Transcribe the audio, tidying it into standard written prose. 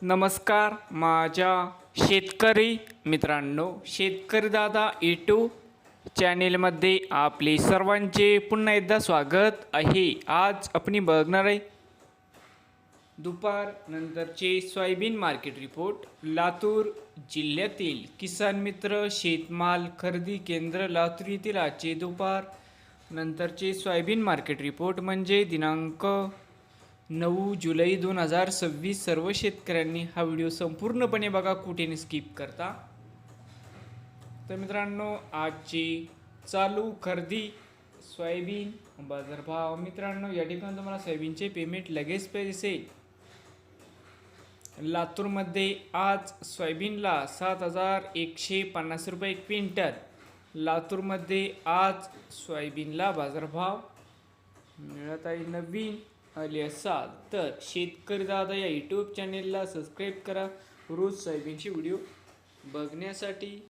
नमस्कार माझ्या शेतकरी मित्रांनो, शेतकरी दादा यूट्यूब चॅनेलमध्ये आपले सर्वांचे पुन्हा एकदा स्वागत आहे। आज आपण बघणार आहे दुपार नंतरचे सोयाबीन मार्केट रिपोर्ट। लातूर जिल्ह्यातील किसान मित्र शेतमाल खरेदी केंद्र लातूर येथील आजचे दुपार नंतरचे सोयाबीन मार्केट रिपोर्ट म्हणजे दिनांक 9 जुलै 2026। सर्व शेतकऱ्यांनी हा व्हिडिओ संपूर्णपणे बघा, कुठेही स्किप करता। तर मित्रांनो, आजची चालू खरेदी सोयाबीन बाजारभाव मित्रांनो, या ठिकाणी तुम्हाला सोयाबीनचे पेमेंट लगेच दिसेल। लातूरमध्ये आज सोयाबीनला 7150 रुपये क्विंटल। लातूरमध्ये आज सोयाबीनला बाजारभाव मिळत आहे। नवीन आले असाल तर शेतकरी दादा या यूट्यूब चॅनेलला सबस्क्राईब करा रोज सोयाबीनचे व्हिडिओ बघण्यासाठी।